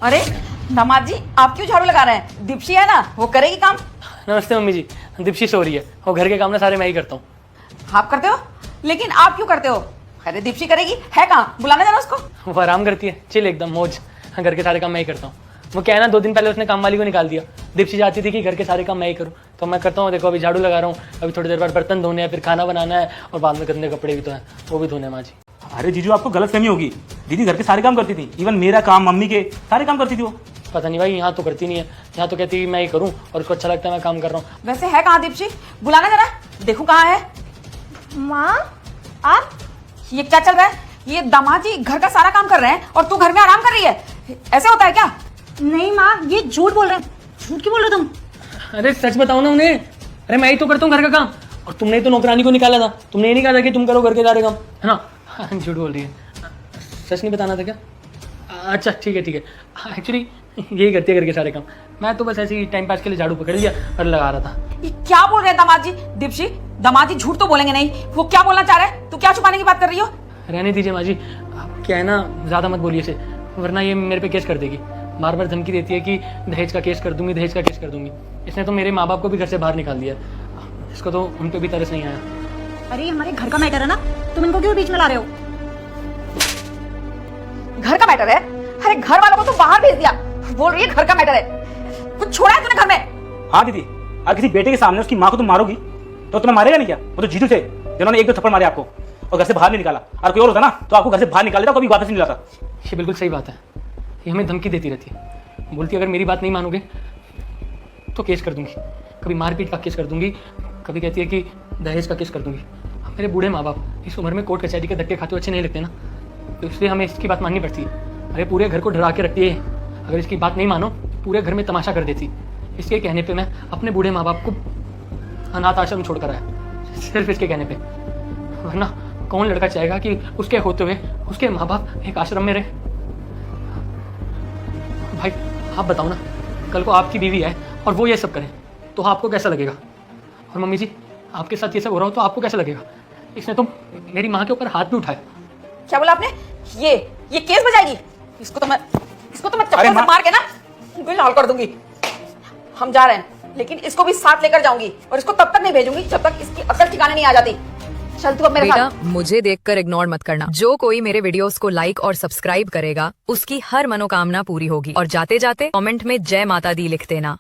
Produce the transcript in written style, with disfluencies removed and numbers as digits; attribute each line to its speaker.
Speaker 1: अरे दामाद जी, आप क्यों झाड़ू लगा रहे हैं? दीप्ति है ना, वो करेगी काम।
Speaker 2: नमस्ते मम्मी जी। दीप्ति सो रही है, वो घर के काम ना सारे मैं ही करता हूँ।
Speaker 1: आप करते हो? लेकिन आप क्यों करते हो? अरे दीप्ति करेगी, है कहाँ? बुलाना जरा उसको।
Speaker 2: वो आराम करती है, चिल एकदम मौज। घर के सारे काम मैं ही करता हूँ। वो क्या है ना, 2 दिन पहले उसने काम वाली को निकाल दिया। दीप्ति चाहती थी कि घर के सारे काम मैं ही करूँ, तो मैं करता हूँ। देखो अभी झाड़ू लगा रहा हूँ, अभी थोड़ी देर बाद बर्तन धोने हैं, फिर खाना बनाना है, और बाद में गंदे कपड़े भी तो हैं, वो भी धोने हैं माँ जी।
Speaker 3: अरे जीजू, आपको गलतफहमी होगी। दीदी घर के सारे काम करती थी, इवन मेरा काम, मम्मी के सारे काम करती थी वो।
Speaker 2: पता नहीं भाई, यहाँ तो करती नहीं है। यहाँ तो कहती है मैं ही करूँ, और उसको अच्छा लगता है मैं काम कर रहा हूँ।
Speaker 1: वैसे है कहाँ दीप्ति? बुलाना जरा, देखो कहाँ है।
Speaker 4: माँ आप?
Speaker 1: ये क्या चल रहा है? ये दामाद जी घर का सारा काम कर रहे हैं और तू घर में आराम कर रही है, ऐसे होता है क्या?
Speaker 4: नहीं माँ, ये झूठ बोल रहे हैं। झूठ क्यों बोल रहे हो तुम?
Speaker 2: अरे सच बताओ ना उन्हें। अरे मैं ही तो करता हूँ घर का काम, और तुमने ही तो नौकरानी को निकाला था। तुमने ये नहीं कहा था कि तुम करो घर के सारे काम, है ना? झूठ बोल रही है। सच नहीं बताना था क्या? अच्छा ठीक है ठीक है। एक्चुअली यही करती है घर के सारे काम। मैं तो बस ऐसे ही टाइम पास के लिए झाड़ू पकड़ लिया और लगा रहा था।
Speaker 1: ये क्या बोल रहे हैं दामाद जी? दीप्ति, दामाद जी झूठ तो बोलेंगे नहीं। वो क्या बोलना चाह रहे हैं? तू क्या छुपाने की बात कर रही हो?
Speaker 2: रहने दीजिए माँ जी। आप क्या है ना, ज़्यादा मत बोलिए इसे, वरना ये मेरे पे केस कर देगी। बार बार धमकी देती है कि दहेज का केस कर दूंगी, दहेज का केस कर दूंगी। इसने तो मेरे माँ बाप को भी घर से बाहर निकाल दिया। इसको तो उन पे भी तरस नहीं आया।
Speaker 4: अरे हमारे घर का मैटर है ना, तुम इनको क्यों बीच में ला रहे हो?
Speaker 1: घर का मैटर है? अरे घर वालों को तो बाहर भेज दिया, बोल रही है घर का मैटर है। कुछ छोड़ा है तूने घर में?
Speaker 3: हाँ दीदी, अगर किसी बेटे के सामने उसकी माँ को तुम मारोगी तो तुम्हें मारेगा नहीं क्या? वो तो जीजू थे जिन्होंने 1-2 थप्पड़ मारे आपको और घर से बाहर नहीं निकाला। और कोई और होता ना तो आपको घर से बाहर निकाल देता, कभी वापस नहीं लाता।
Speaker 2: ये बिल्कुल सही बात है। ये हमें धमकी देती रहती है, बोलती है अगर मेरी बात नहीं मानोगे तो केस कर दूंगी। कभी मारपीट का केस कर दूंगी, कभी कहती है कि दहेज का केस कर दूंगी। मेरे बूढ़े माँ बाप इस उम्र में कोर्ट कचहरी के धक्के खाते अच्छे नहीं लगते ना, तो इसलिए हमें इसकी बात माननी पड़ती है। अरे पूरे घर को डरा के रखती है, अगर इसकी बात नहीं मानो तो पूरे घर में तमाशा कर देती। इसके कहने पे मैं अपने बूढ़े माँ बाप को अनाथ आश्रम छोड़ कर आया, सिर्फ इसके कहने पे। वरना कौन लड़का चाहेगा कि उसके होते हुए उसके माँ बाप एक आश्रम में रहे? भाई आप बताओ ना, कल को आपकी बीवी है और वो ये सब करे तो आपको कैसा लगेगा? और मम्मी जी, आपके साथ ये सब हो रहा हो तो आपको कैसा लगेगा? इसने तो मेरी माँ के ऊपर हाथ भी उठाया।
Speaker 1: क्या बोला आपने? ये केस बजाएगी? इसको तो मैं चप्पल से मार के ना बिल्कुल लाल कर दूंगी। हम जा रहे हैं, लेकिन इसको भी साथ लेकर जाऊंगी, और इसको तब तक नहीं भेजूंगी जब तक इसकी अकल ठिकाने नहीं आ जाती। चल तू अब मेरे साथ।
Speaker 5: बेटा, मुझे देखकर इग्नोर मत करना। जो कोई मेरे वीडियोस को लाइक और सब्सक्राइब करेगा उसकी हर मनोकामना पूरी होगी। और जाते जाते कमेंट में जय माता दी लिख देना।